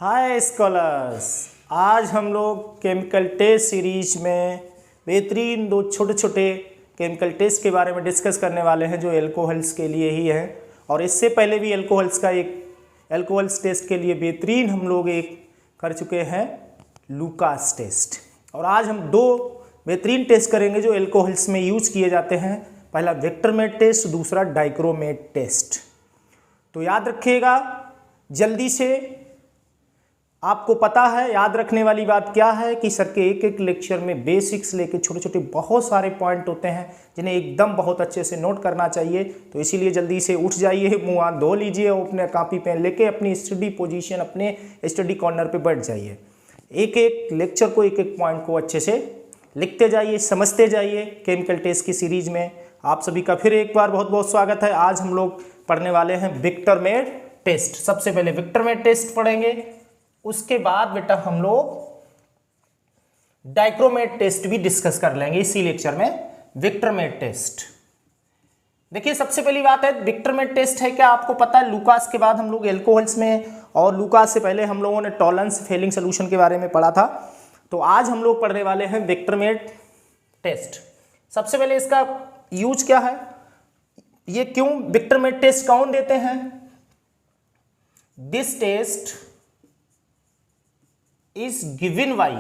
हाय scholars, आज हम लोग केमिकल टेस्ट सीरीज में बेहतरीन दो छोटे छोटे केमिकल टेस्ट के बारे में डिस्कस करने वाले हैं जो एल्कोहल्स के लिए ही हैं। और इससे पहले भी एल्कोहल्स टेस्ट के लिए बेहतरीन हम लोग एक कर चुके हैं लूकास टेस्ट। और आज हम दो बेहतरीन टेस्ट करेंगे जो एल्कोहल्स में यूज किए जाते हैं। पहला विक्टरमेट टेस्ट, दूसरा डाइक्रोमेट टेस्ट। तो याद रखिएगा जल्दी से। आपको पता है याद रखने वाली बात क्या है कि सर के एक एक लेक्चर में बेसिक्स लेके छोटे छोटे बहुत सारे पॉइंट होते हैं जिन्हें एकदम बहुत अच्छे से नोट करना चाहिए। तो इसीलिए जल्दी से उठ जाइए, मुँह हाथ धो लीजिए और अपने कापी पेन लेके अपनी स्टडी पोजीशन, अपने स्टडी कॉर्नर पे बैठ जाइए। एक एक लेक्चर को, एक एक पॉइंट को अच्छे से लिखते जाइए, समझते जाइए। केमिकल टेस्ट की सीरीज में आप सभी का फिर एक बार बहुत बहुत स्वागत है। आज हम लोग पढ़ने वाले हैं विक्टरमेट टेस्ट। सबसे पहले विक्टरमेट टेस्ट पढ़ेंगे, उसके बाद बेटा हम लोग डाइक्रोमेट टेस्ट भी डिस्कस कर लेंगे इसी लेक्चर में। विक्टरमेट टेस्ट देखिए, सबसे पहली बात है विक्टरमेट टेस्ट है क्या आपको पता है। लूकास के बाद हम लोग एल्कोहल्स में, और लूकास से पहले हम लोगों ने टॉलरेंस फेलिंग सोल्यूशन के बारे में पढ़ा था। तो आज हम लोग पढ़ने वाले हैं विक्टरमेट टेस्ट। सबसे पहले इसका यूज क्या है, ये क्यों विक्टरमेट टेस्ट कौन देते हैं। This test is given by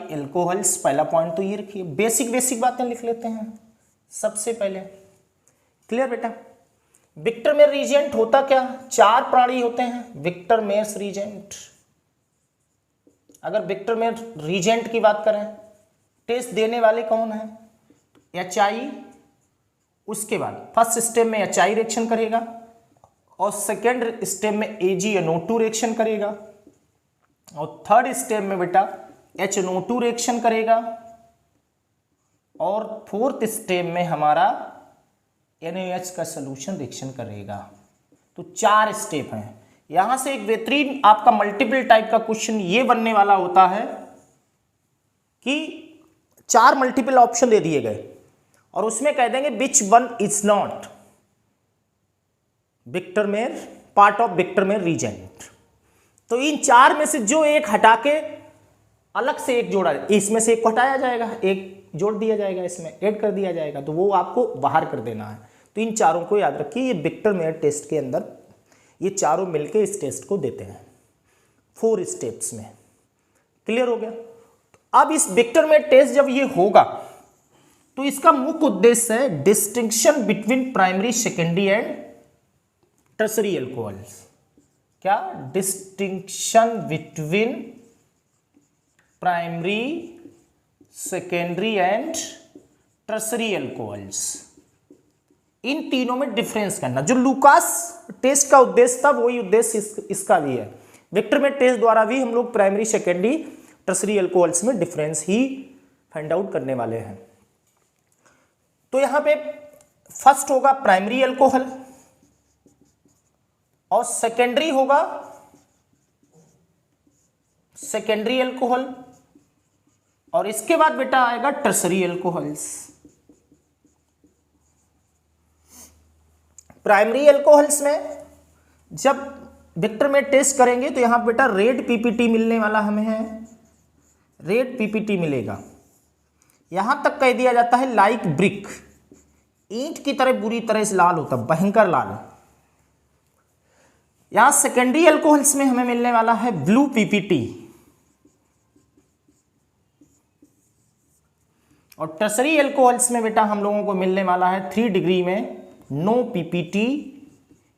alcohols। पहला पॉइंट तो ये रखिए, बेसिक बातें लिख लेते हैं सबसे पहले। क्लियर बेटा। विक्टरमेट रीजेंट होता क्या, चार प्राणी होते हैं विक्टरमेट रीजेंट। अगर विक्टरमेट रीजेंट की बात करें, टेस्ट देने वाले कौन है, HI। उसके बाद फर्स्ट स्टेप में HI रिएक्शन करेगा और सेकेंड स्टेप में AgNO2 रिएक्शन करेगा और थर्ड स्टेप में बेटा HNO2 रिएक्शन करेगा और फोर्थ स्टेप में हमारा NaOH का सोल्यूशन रिएक्शन करेगा। तो चार स्टेप हैं। यहां से एक बेहतरीन आपका मल्टीपल टाइप का क्वेश्चन ये बनने वाला होता है कि चार मल्टीपल ऑप्शन दे दिए गए और उसमें कह देंगे which one is not Victor Meyer part of Victor Meyer reagent. तो इन चार में से जो एक हटा के अलग से एक जोड़ा, इसमें से एक को हटाया जाएगा, एक जोड़ दिया जाएगा, इसमें ऐड कर दिया जाएगा, तो वो आपको बाहर कर देना है। तो इन चारों को याद रखिए, ये विक्टरमेट टेस्ट के अंदर ये चारों मिलके इस टेस्ट को देते हैं 4 स्टेप्स में। क्लियर हो गया। अब इस विक्टरमेट टेस्ट जब ये होगा तो इसका मुख्य उद्देश्य है distinction between primary, secondary and tertiary alcohols. क्या, distinction between primary, secondary and tertiary alcohols. इन तीनों में डिफरेंस करना, जो लूकास टेस्ट का उद्देश्य था वही उद्देश्य इसका भी है। विक्टरमेट टेस्ट द्वारा भी हम लोग प्राइमरी, सेकेंडरी, टर्सरी एल्कोहल्स में डिफरेंस ही फाइंड आउट करने वाले हैं। तो यहां पे फर्स्ट होगा प्राइमरी एल्कोहल और सेकेंडरी होगा सेकेंडरी एल्कोहल और इसके बाद बेटा आएगा टर्सरी एल्कोहल्स। प्राइमरी एल्कोहल्स में जब विक्टरमेट टेस्ट करेंगे तो यहां बेटा रेड पीपीटी मिलने वाला हमें है, रेड पीपीटी मिलेगा। यहां तक कह दिया जाता है लाइक ब्रिक, ईंट की तरह बुरी तरह से लाल होता, भयंकर लाल। यहां सेकेंडरी एल्कोहल्स में हमें मिलने वाला है ब्लू पीपीटी और टर्सरी एल्कोहल्स में बेटा हम लोगों को मिलने वाला है 3 डिग्री में नो पीपीटी।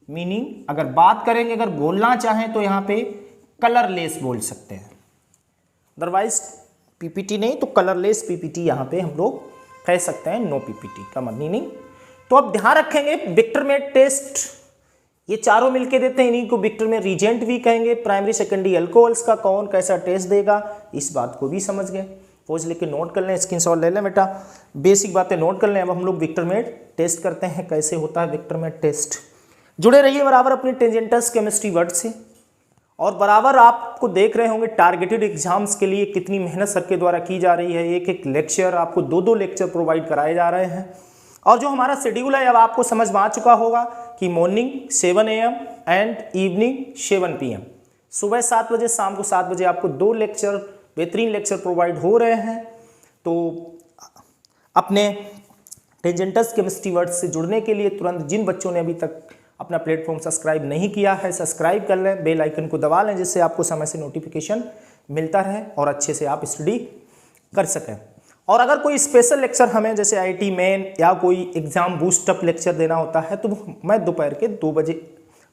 मीनिंग अगर बात करेंगे, अगर बोलना चाहें तो यहां पे कलरलेस बोल सकते हैं, अदरवाइज पीपीटी नहीं तो कलरलेस पीपीटी यहां पे हम लोग कह सकते हैं, नो पीपीटी का मीनिंग। तो अब ध्यान रखेंगे विक्टरमेट टेस्ट ये चारों मिलके देते हैं, इन्हीं को विक्टरमेट रीजेंट भी कहेंगे। प्राइमरी, सेकेंडरी एल्कोहल्स का कौन कैसा टेस्ट देगा, इस बात को भी समझ गए। पोज लेके नोट कर लें, स्क्रीनशॉट ले लें बेटा, बेसिक बातें नोट कर लें। अब हम लोग विक्टरमेट टेस्ट करते हैं, कैसे होता है विक्टरमेट टेस्ट। जुड़े रहिए बराबर अपनी टेंजेंटस केमिस्ट्री वर्ड से, और बराबर आपको देख रहे होंगे टारगेटेड एग्जाम्स के लिए कितनी मेहनत सर के द्वारा की जा रही है। एक एक लेक्चर आपको 2-2 लेक्चर प्रोवाइड कराए जा रहे हैं। और जो हमारा शेड्यूल है अब आपको समझ में आ चुका होगा कि morning 7 AM and evening 7 PM, सुबह 7 बजे शाम को 7 बजे आपको 2 लेक्चर, बेहतरीन लेक्चर प्रोवाइड हो रहे हैं। तो अपने टेंजेंटस केमिस्ट्री वर्ड से जुड़ने के लिए तुरंत जिन बच्चों ने अभी तक अपना प्लेटफॉर्म सब्सक्राइब नहीं किया है, सब्सक्राइब कर लें, बेल आइकन को दबा लें, जिससे आपको समय से नोटिफिकेशन मिलता रहे और अच्छे से आप स्टडी कर सकें। और अगर कोई स्पेशल लेक्चर हमें जैसे IIT मेन या कोई एग्ज़ाम बूस्टअप लेक्चर देना होता है तो मैं दोपहर के 2 बजे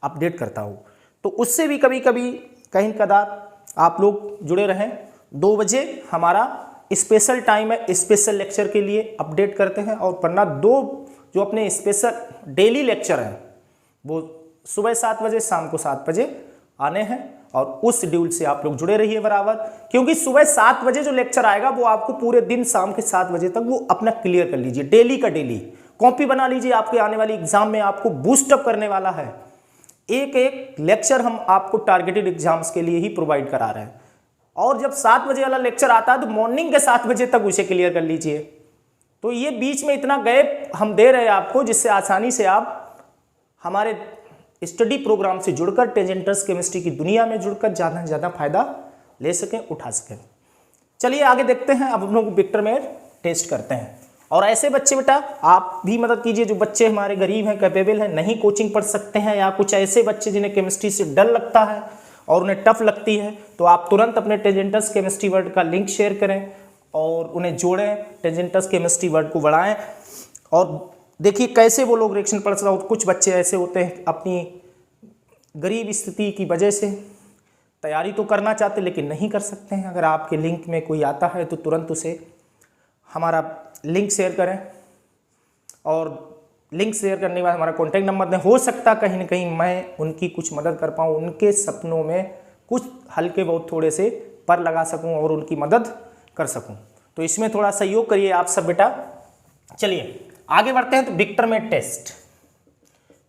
अपडेट करता हूँ, तो उससे भी कभी कभी कहीं कदार आप लोग जुड़े रहें। 2 बजे हमारा स्पेशल टाइम है, स्पेशल लेक्चर के लिए अपडेट करते हैं। और वरना 2 जो अपने स्पेशल डेली लेक्चर हैं वो सुबह 7 बजे शाम को 7 बजे आने हैं, और उस ड्यूल से आप लोग जुड़े रहिए बराबर, क्योंकि सुबह 7 बजे जो लेक्चर आएगा वो आपको पूरे दिन शाम के 7 बजे तक वो अपना क्लियर कर लीजिए, डेली का डेली कॉपी बना लीजिए। आपके आने वाली एग्जाम में आपको बूस्टअप करने वाला है। एक एक लेक्चर हम आपको टारगेटेड एग्जाम्स के लिए ही प्रोवाइड करा रहे हैं, और जब 7 बजे वाला लेक्चर आता है तो मॉर्निंग के 7 बजे तक उसे क्लियर कर लीजिए। तो ये बीच में इतना गैप हम दे रहे हैं आपको, जिससे आसानी से आप हमारे स्टडी प्रोग्राम से जुड़कर टेंजेंटस केमिस्ट्री की दुनिया में जुड़कर ज़्यादा से ज़्यादा फायदा ले सकें, उठा सकें। चलिए आगे देखते हैं। अब हम लोग विक्टरमेट टेस्ट करते हैं। और ऐसे बच्चे बेटा आप भी मदद कीजिए जो बच्चे हमारे गरीब हैं, कैपेबल हैं, नहीं कोचिंग पढ़ सकते हैं, या कुछ ऐसे बच्चे जिन्हें केमिस्ट्री से डर लगता है और उन्हें टफ लगती है, तो आप तुरंत अपने टेंजेंटस केमिस्ट्री वर्ड का लिंक शेयर करें और उन्हें जोड़ें, टेंजेंटस केमिस्ट्री वर्ड को बढ़ाएं। और देखिए कैसे वो लोग रिएक्शन पढ़ सकते हैं। कुछ बच्चे ऐसे होते हैं अपनी गरीब स्थिति की वजह से तैयारी तो करना चाहते लेकिन नहीं कर सकते हैं। अगर आपके लिंक में कोई आता है तो तुरंत उसे हमारा लिंक शेयर करें, और लिंक शेयर करने के बाद हमारा कॉन्टैक्ट नंबर दें। हो सकता कहीं ना कहीं मैं उनकी कुछ मदद कर पाऊँ, उनके सपनों में कुछ हल्के बहुत थोड़े से पर लगा सकूँ और उनकी मदद कर सकूँ। तो इसमें थोड़ा सहयोग करिए आप सब बेटा। चलिए आगे बढ़ते हैं। तो विक्टरमेट टेस्ट,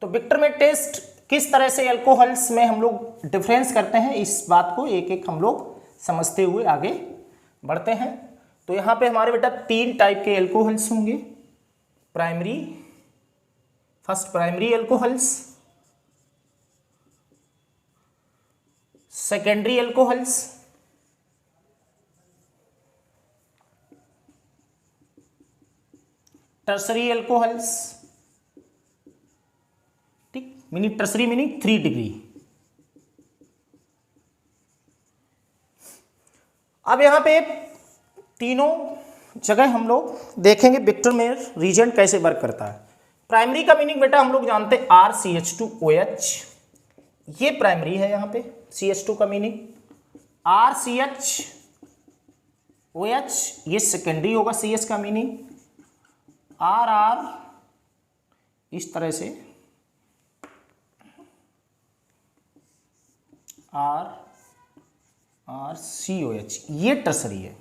तो विक्टरमेट टेस्ट किस तरह से एल्कोहल्स में हम लोग डिफरेंस करते हैं, इस बात को एक एक हम लोग समझते हुए आगे बढ़ते हैं। तो यहाँ पे हमारे बेटा 3 टाइप के एल्कोहल्स होंगे। First primary alcohols, secondary alcohols, tertiary alcohols. ठीक, टर्सरी मीनिंग 3 डिग्री। अब यहां पे तीनों जगह हम लोग देखेंगे विक्टरमेट रीजन कैसे वर्क करता है। प्राइमरी का मीनिंग बेटा हम लोग जानते हैं RCH2OH, ये प्राइमरी है। यहां पे CH2 का मीनिंग RCHOH, ये सेकेंडरी होगा। CH का मीनिंग RR, इस तरह से RCOH, ये टर्सरी है।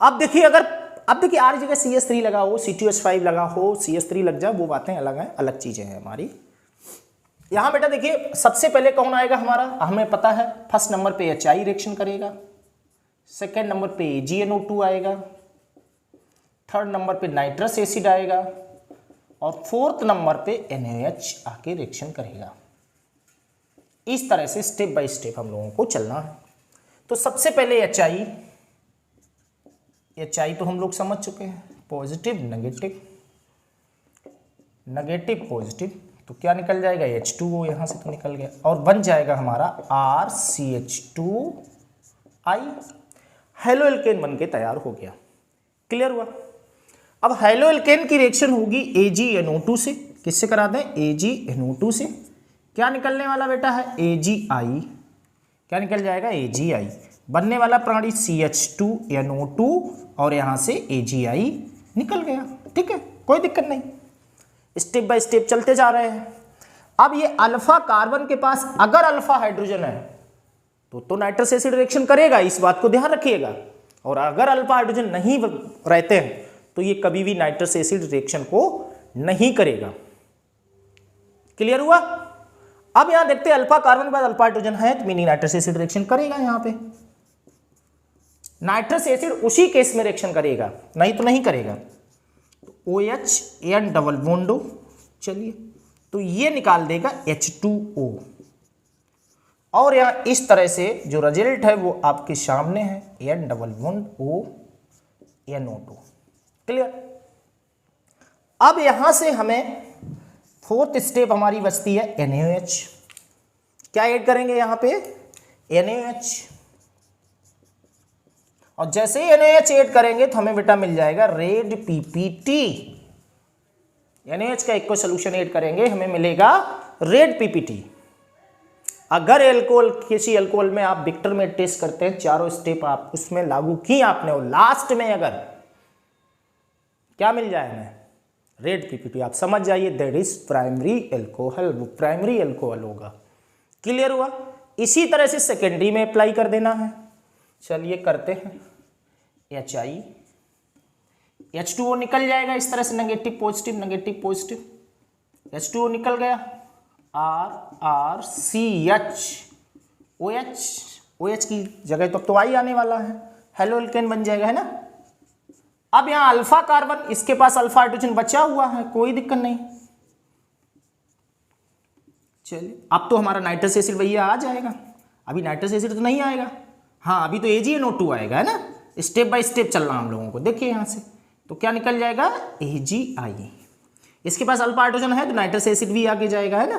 अब देखिए R जगह CH3 लगा हो, C2H5 लगा हो, CH3 लग जाए, वो बातें अलग हैं, अलग चीजें हैं हमारी। यहां बेटा देखिए सबसे पहले कौन आएगा हमारा, हमें पता है फर्स्ट नंबर पे HI रिएक्शन करेगा, सेकेंड नंबर पे AgNO2 आएगा, थर्ड नंबर पे नाइट्रस एसिड आएगा, और फोर्थ नंबर पे NaOH आके रिएक्शन करेगा। इस तरह से स्टेप बाय स्टेप हम लोगों को चलना है। तो सबसे पहले HI तो हम लोग समझ चुके हैं, पॉजिटिव नेगेटिव, नेगेटिव पॉजिटिव, तो क्या निकल जाएगा H2O, यहां से तो निकल गया, और बन जाएगा हमारा RCH2I। हेलो एल्केन बन के तैयार हो गया। क्लियर हुआ। अब हेलो एल्केन की रिएक्शन होगी AgNO2 से। किससे करा दें, AgNO2 से। क्या निकलने वाला बेटा है AgI, क्या निकल जाएगा AgI। बनने वाला प्राणी CH2NO2 और यहां से AgI निकल गया। ठीक है, कोई दिक्कत नहीं, स्टेप बाय स्टेप चलते जा रहे हैं। अब ये अल्फा कार्बन के पास अगर अल्फा हाइड्रोजन है तो नाइट्रस एसिड रिएक्शन करेगा, इस बात को ध्यान रखिएगा। और अगर अल्फा हाइड्रोजन नहीं रहते हैं तो ये कभी भी नाइट्रस एसिड रिएक्शन को नहीं करेगा। क्लियर हुआ। अब यहां देखते हैं अल्फा कार्बन के बाद अल्फा हाइड्रोजन है तो मीनिंग नाइट्रस एसिड रिएक्शन करेगा। यहां पे नाइट्रस एसिड उसी केस में रिएक्शन करेगा, नहीं तो नहीं करेगा। OH N डबल बॉन्डो, चलिए तो ये निकाल देगा H2O। और यहाँ इस तरह से जो रिजल्ट है वो आपके सामने है, N-O NO2। क्लियर। अब यहां से हमें फोर्थ स्टेप हमारी बचती है NaOH। क्या ऐड करेंगे यहां पे? NaOH। और जैसे ही NaOH ऐड करेंगे तो हमें बेटा मिल जाएगा रेड PPT। NaOH का एक को सोल्यूशन ऐड करेंगे हमें मिलेगा रेड PPT। अगर एल्कोहल, किसी एल्कोहल में आप विक्टर में टेस्ट करते हैं, चारों स्टेप आप उसमें लागू की आपने, और लास्ट में अगर क्या मिल जाए हमें? Red PPT। आप समझ जाइए दैट इज प्राइमरी एल्कोहल, वो प्राइमरी एल्कोहल होगा। क्लियर हुआ। इसी तरह से सेकेंडरी में अप्लाई कर देना है। चलिए करते हैं। HI H2O निकल जाएगा इस तरह से, negative positive negative positive, H2O निकल गया। RCH OH की जगह तो आई आने वाला है, हेलो एल्केन बन जाएगा, है ना। अब यहां अल्फा कार्बन, इसके पास अल्फा हाइड्रोजन बचा हुआ है, कोई दिक्कत नहीं। चलिए अब तो हमारा नाइट्रस एसिड भैया आ जाएगा। अभी नाइट्रस एसिड तो नहीं आएगा, हाँ अभी तो AgNO2 आएगा, है ना। स्टेप बाय स्टेप चल रहा हम लोगों को। देखिए यहां से तो क्या निकल जाएगा? AgI। इसके पास अल्फा हाइड्रोजन है तो नाइट्रस एसिड भी आगे जाएगा, है ना।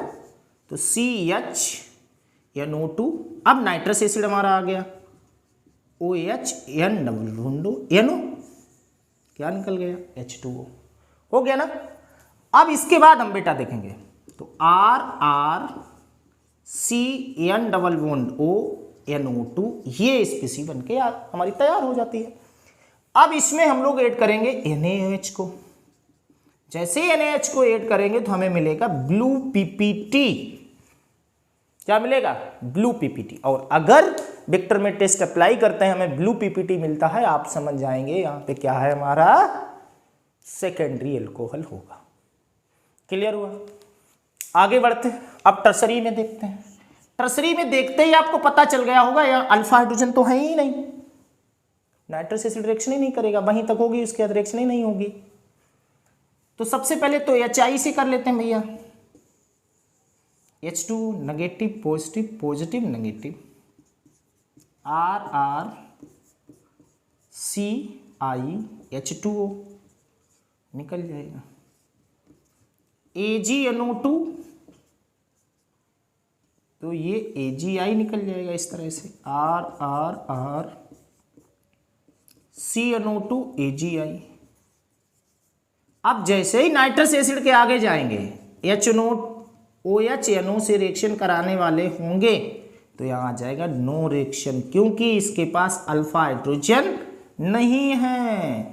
तो CHNO2। अब नाइट्रस एसिड हमारा आ गया, OHNO। क्या निकल गया? H2O। हो गया ना। अब इसके बाद हम बेटा देखेंगे तो RRCN_O ये स्पीसी बन के हमारी तैयार हो जाती है। अब इसमें हम लोग ऐड करेंगे NaOH को। जैसे NaOH को ऐड करेंगे तो हमें मिलेगा ब्लू PPT। क्या मिलेगा? Blue PPT। और अगर विक्टर में टेस्ट अप्लाई करते हैं हमें ब्लू PPT मिलता है, आप समझ जाएंगे यहां पे क्या है, हमारा सेकेंडरी एल्कोहल होगा। क्लियर हुआ। आगे बढ़ते हैं, अब टर्सरी में देखते हैं। टर्सरी में देखते ही आपको पता चल गया होगा यहाँ अल्फा हाइड्रोजन तो है ही नहीं, नाइट्रस एसिड रिएक्शन ही नहीं करेगा, वहीं तक होगी, उसके बाद रिएक्शन ही नहीं होगी। तो सबसे पहले तो HI से कर लेते हैं भैया। H2 negative positive positive negative, RRCI H2O निकल जाएगा। AgNO2 तो ये AgI निकल जाएगा इस तरह से, RRCNO2 AgI। अब जैसे ही नाइट्रस एसिड के आगे जाएंगे, OH से रिएक्शन कराने वाले होंगे तो यहाँ आ जाएगा नो रिएक्शन, क्योंकि इसके पास अल्फा हाइड्रोजन नहीं है।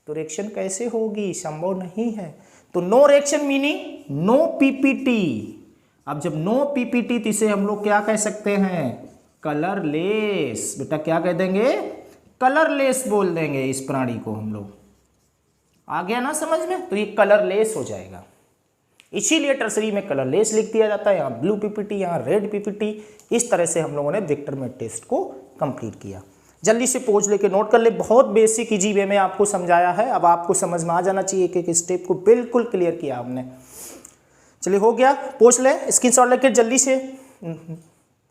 तो रिएक्शन कैसे होगी? संभव नहीं है। तो no reaction meaning no PPT। अब जब नो PPT तो इसे हम लोग क्या कह सकते हैं? कलरलेस। बेटा क्या कह देंगे? कलरलेस बोल देंगे इस प्राणी को हम लोग। आ गया ना समझ में? तो ये कलरलेस हो जाएगा, इसीलिए टर्सरी में कलरलेस लिख दिया जाता है। यहाँ ब्लू PPT, यहाँ रेड PPT। इस तरह से हम लोगों ने विक्टर में टेस्ट को कंप्लीट किया। जल्दी से पोज लेके नोट कर ले, बहुत बेसिक इजी वे में आपको समझाया है। अब आपको समझ में आ जाना चाहिए, एक एक स्टेप को बिल्कुल क्लियर किया हमने। चलिए हो गया, पोज ले, स्क्रीनशॉट लेके जल्दी से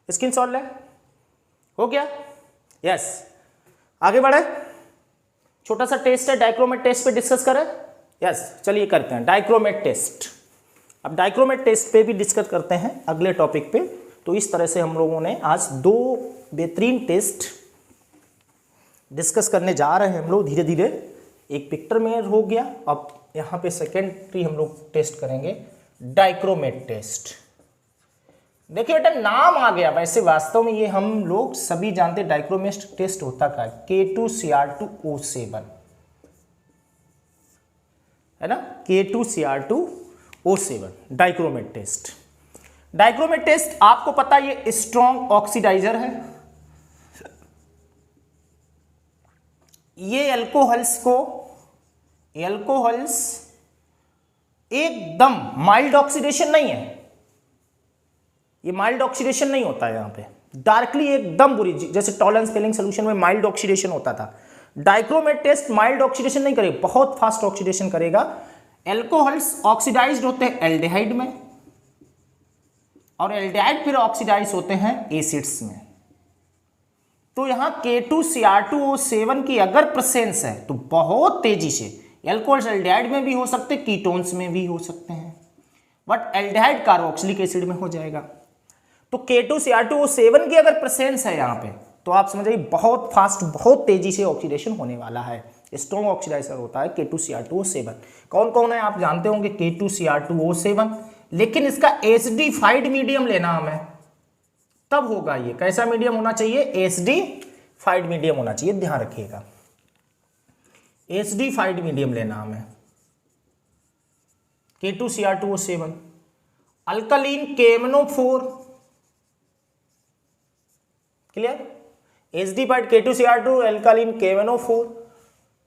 स्क्रीनशॉट ले। हो गया? यस। आगे बढ़े, छोटा सा टेस्ट है, डाइक्रोमेट टेस्ट पे डिस्कस करें। यस चलिए करते हैं डाइक्रोमेट टेस्ट। अब डाइक्रोमेट टेस्ट पे भी डिस्कस करते हैं अगले टॉपिक पे। तो इस तरह से हम लोगों ने आज 2 बेहतरीन टेस्ट डिस्कस करने जा रहे हैं हम लोग धीरे धीरे। एक विक्टर में हो गया, अब यहाँ पे सेकेंडरी हम लोग टेस्ट करेंगे डाइक्रोमेट टेस्ट। देखिए बेटा नाम आ गया, वैसे वास्तव में ये हम लोग सभी जानते हैं डाइक्रोमेट टेस्ट होता क्या है। K2Cr2O7 है ना, K2Cr2O7 dichromate test. Dichromate test आपको पता है ये स्ट्रॉन्ग ऑक्सीडाइजर है। ये एल्कोहल्स एकदम माइल्ड ऑक्सीडेशन नहीं है, ये माइल्ड ऑक्सीडेशन नहीं होता है। यहाँ पे डार्कली एकदम बुरी, जैसे टॉलरेंस फेलिंग सोल्यूशन में माइल्ड ऑक्सीडेशन होता था, डाइक्रोमेट टेस्ट माइल्ड ऑक्सीडेशन नहीं करेगा, बहुत फास्ट ऑक्सीडेशन करेगा। एल्कोहल्स ऑक्सीडाइज्ड होते हैं एल्डिहाइड में, और एल्डिहाइड फिर ऑक्सीडाइज होते हैं एसिड्स में। तो यहाँ K2Cr2O7 की अगर प्रेजेंस है तो बहुत तेजी से एल्कोहल्स एल्डिहाइड में भी हो सकते, कीटोन्स में भी हो सकते हैं, बट एल्डिहाइड कार्बोक्सिलिक एसिड में हो जाएगा। तो K2Cr2O7 की अगर प्रेजेंस है यहाँ पे तो आप समझिए बहुत फास्ट, बहुत तेजी से ऑक्सीडेशन होने वाला है। स्ट्रॉन्ग ऑक्सीडाइजर होता है K2Cr2O7। कौन कौन है आप जानते होंगे K2Cr2O7, लेकिन इसका एसिडिफाइड मीडियम लेना हमें, तब होगा ये। कैसा मीडियम होना चाहिए? एसिडिफाइड मीडियम होना चाहिए, ध्यान रखिएगा। एसिडिफाइड मीडियम लेना हमें K2Cr2O7। Alkaline KMnO4, clear? Acidified K2Cr2 alkaline KMnO4,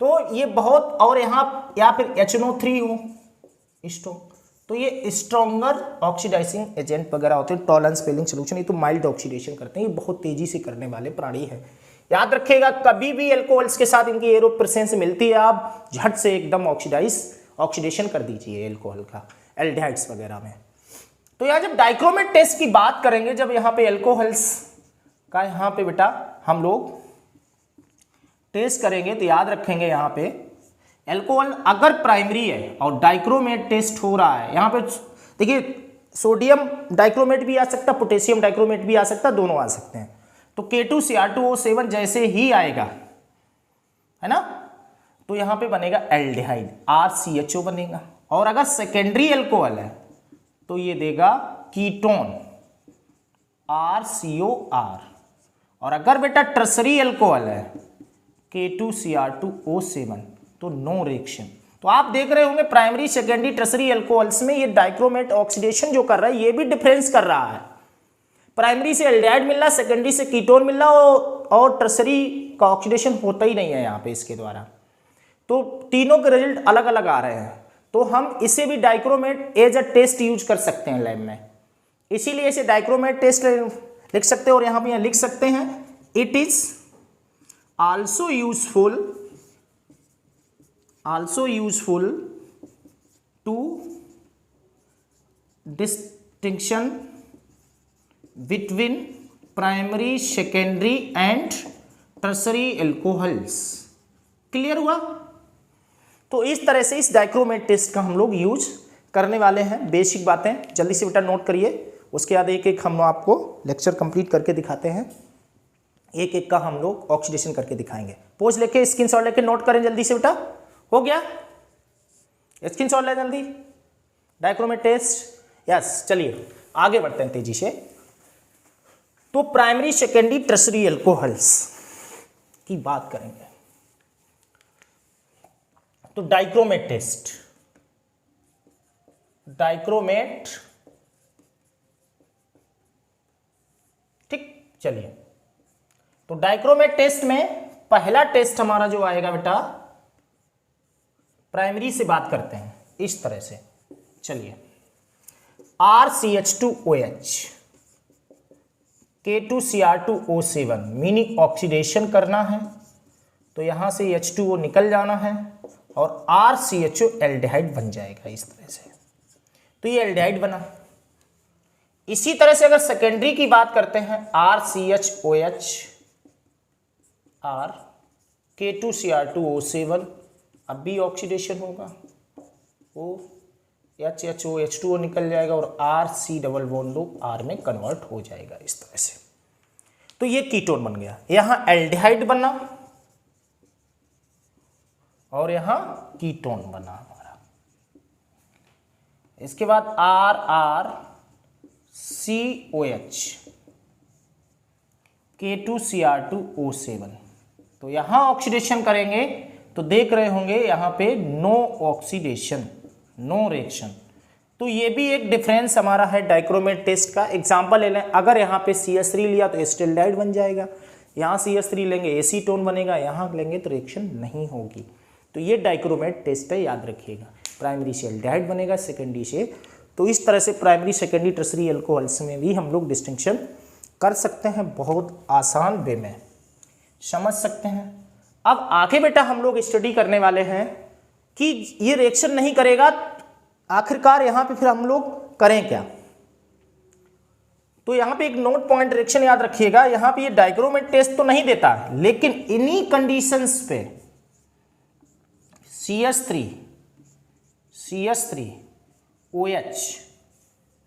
तो ये बहुत, और यहाँ या फिर HNO3 हो स्ट्रॉन्ग, तो ये स्ट्रॉन्गर ऑक्सीडाइजिंग एजेंट वगैरह होते हैं। टॉलरेंस फेलिंग सोल्यूशन, ये तो माइल्ड ऑक्सीडेशन करते हैं, ये बहुत तेजी से करने वाले प्राणी है। याद रखिएगा, कभी भी एल्कोहल्स के साथ इनकी एरो प्रेजेंस मिलती है, आप झट से एकदम ऑक्सीडेशन कर दीजिए एल्कोहल का, एल्डिहाइड्स वगैरह में। तो यहाँ जब डाइक्रोमेट टेस्ट की बात करेंगे, जब यहाँ पे एल्कोहल्स का यहाँ पे बेटा हम लोग टेस्ट करेंगे, तो याद रखेंगे यहाँ पे एल्कोहल अगर प्राइमरी है और डाइक्रोमेट टेस्ट हो रहा है, यहाँ पे देखिए सोडियम डाइक्रोमेट भी आ सकता है, पोटेशियम डाइक्रोमेट भी आ सकता है, दोनों आ सकते हैं। तो K2Cr2O7 जैसे ही आएगा, है ना, तो यहाँ पे बनेगा एल्डिहाइड, RCHO बनेगा। और अगर सेकेंडरी एल्कोहल है तो ये देगा कीटोन, RCOR। और अगर बेटा टर्सरी एल्कोहल है K2Cr2O7 तो नो रिएक्शन। तो आप देख रहे होंगे प्राइमरी, सेकेंडरी, टर्सरी एल्कोहल्स में ये डाइक्रोमेट ऑक्सीडेशन जो कर रहा है, ये भी डिफरेंस कर रहा है। प्राइमरी से एल्डिहाइड मिल रहा है, सेकेंडरी से कीटोन मिल रहा है, और टर्सरी का ऑक्सीडेशन होता ही नहीं है यहाँ पे इसके द्वारा। तो तीनों के रिजल्ट अलग अलग आ रहे हैं। तो हम इसे भी dichromate as a test use कर सकते हैं लैब में, इसीलिए इसे डाइक्रोमेट टेस्ट लिख सकते हैं। और यहाँ पे लिख सकते हैं it is also useful to distinction between primary, secondary and tertiary alcohols। Clear हुआ? तो इस तरह से इस डाइक्रोमेट टेस्ट का हम लोग यूज करने वाले हैं। बेसिक बातें जल्दी से बेटा नोट करिए, उसके बाद एक एक हम आपको लेक्चर कंप्लीट करके दिखाते हैं, एक एक का हम लोग ऑक्सीडेशन करके दिखाएंगे। पोज लेके स्क्रीनशॉट लेके नोट करें जल्दी से बेटा। हो गया? स्क्रीनशॉट ले जल्दी, डाइक्रोमेट टेस्ट। यस, चलिए आगे बढ़ते हैं तेजी से। तो प्राइमरी, सेकेंडरी, टर्सरी एल्कोहल्स की बात करेंगे। तो डाइक्रोमेट टेस्ट, डाइक्रोमेट, ठीक, चलिए। तो डाइक्रोमेट टेस्ट में पहला टेस्ट हमारा जो आएगा बेटा, प्राइमरी से बात करते हैं इस तरह से। चलिए, RCH2OH K2Cr2O7 मिनी ऑक्सीडेशन करना है, तो यहां से H2O निकल जाना है और RCHO एल्डिहाइड बन जाएगा इस तरह से। तो ये एल्डिहाइड बना। इसी तरह से अगर सेकेंडरी की बात करते हैं, RCHOH R K2Cr2O7, अब भी ऑक्सीडेशन होगा, HHO H2O निकल जाएगा और RC डबल बॉन्ड R में कन्वर्ट हो जाएगा इस तरह से। तो ये कीटोन बन गया, यहां एल्डिहाइड बना और यहां कीटोन बना हमारा। इसके बाद RRCOH K2Cr2O7, तो यहां ऑक्सीडेशन करेंगे तो देख रहे होंगे यहां पे नो ऑक्सीडेशन, नो रिएक्शन। तो ये भी एक डिफरेंस हमारा है डाइक्रोमेट टेस्ट का। एग्जांपल ले लें, अगर यहाँ पे CH3 लिया तो एसिटाल्डिहाइड बन जाएगा, यहाँ CH3 लेंगे एसीटोन बनेगा, यहाँ लेंगे तो रिएक्शन नहीं होगी। तो ये डाइक्रोमेट टेस्ट है, याद रखिएगा। प्राइमरी से एल्डिहाइड बनेगा, सेकेंडरी से। तो इस तरह से प्राइमरी, सेकेंडरी, टर्सरी एल्कोहल्स में भी हम लोग डिस्टिंक्शन कर सकते हैं, बहुत आसान वे में समझ सकते हैं। अब आगे बेटा हम लोग स्टडी करने वाले हैं कि ये रिएक्शन नहीं करेगा, आखिरकार यहाँ पे फिर हम लोग करें क्या। तो यहाँ पे एक नोट पॉइंट रिएक्शन याद रखिएगा, यहाँ पे ये डाइक्रोमेट टेस्ट तो नहीं देता है, लेकिन इन्हीं कंडीशंस पे CH3 OH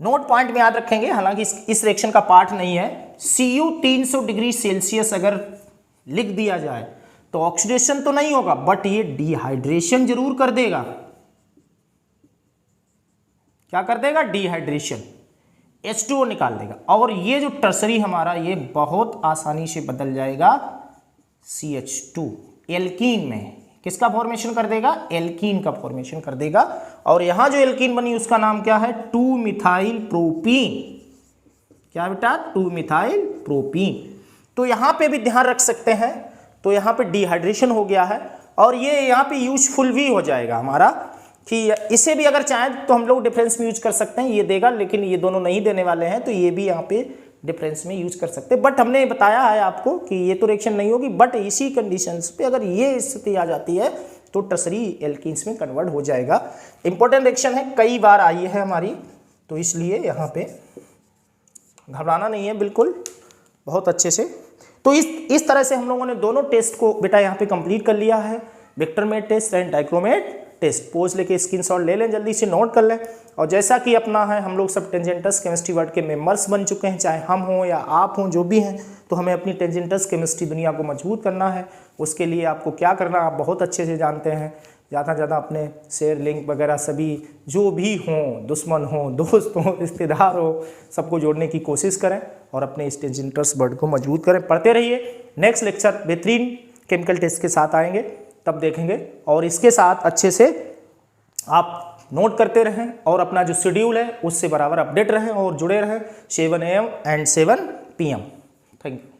नोट पॉइंट में याद रखेंगे, हालांकि इस रिएक्शन का पार्ट नहीं है। Cu 300 डिग्री सेल्सियस अगर लिख दिया जाए तो ऑक्सीडेशन तो नहीं होगा, बट ये डिहाइड्रेशन जरूर कर देगा। क्या कर देगा? डिहाइड्रेशन, H2O निकाल देगा, और ये जो टर्सरी हमारा ये बहुत आसानी से बदल जाएगा CH2 एल्कीन में। किसका फॉर्मेशन कर देगा? एल्कीन का फॉर्मेशन कर देगा। और यहां जो एल्कीन बनी उसका नाम क्या है? 2-मिथाइल प्रोपीन। क्या बेटा? 2-मिथाइल प्रोपीन। तो यहां पे भी ध्यान रख सकते हैं, तो यहां पे डिहाइड्रेशन हो गया है, और ये यहां पे यूजफुल भी हो जाएगा हमारा, कि इसे भी अगर चाहें तो हम लोग डिफरेंस में यूज कर सकते हैं, ये देगा, लेकिन ये दोनों नहीं देने वाले हैं, तो ये भी यहाँ पे डिफरेंस में यूज कर सकते हैं। बट हमने बताया है आपको कि ये तो रिएक्शन नहीं होगी, बट इसी कंडीशंस पे अगर ये स्थिति आ जाती है तो टर्सरी एल्कीन्स में कन्वर्ट हो जाएगा। इंपॉर्टेंट रिएक्शन है, कई बार आई है हमारी, तो इसलिए यहाँ पे घबराना नहीं है, बिल्कुल बहुत अच्छे से। तो इस तरह से हम लोगों ने दोनों टेस्ट को बेटा यहाँ पे कंप्लीट कर लिया है, Victor Meyer test and dichromate test. Pause लेके स्क्रीनशॉट ले लें, जल्दी से नोट कर लें। और जैसा कि अपना है, हम लोग सब टेंजेंटस केमिस्ट्री वर्ल्ड के मेंबर्स बन चुके हैं, चाहे हम हों या आप हों, जो भी हैं, तो हमें अपनी टेंजेंटस केमिस्ट्री दुनिया को मजबूत करना है। उसके लिए आपको क्या करना आप बहुत अच्छे से जानते हैं। ज़्यादा से ज़्यादा अपने शेयर लिंक वगैरह सभी जो भी हों, दुश्मन हों, दोस्त हों, रिश्तेदार हो, सबको जोड़ने की कोशिश करें और अपने इस टेंजेंटस वर्ल्ड को मजबूत करें। पढ़ते रहिए। नेक्स्ट लेक्चर बेहतरीन केमिकल टेस्ट के साथ आएंगे, तब देखेंगे। और इसके साथ अच्छे से आप नोट करते रहें और अपना जो शेड्यूल है उससे बराबर अपडेट रहें और जुड़े रहें 7 AM and 7 PM। Thank you.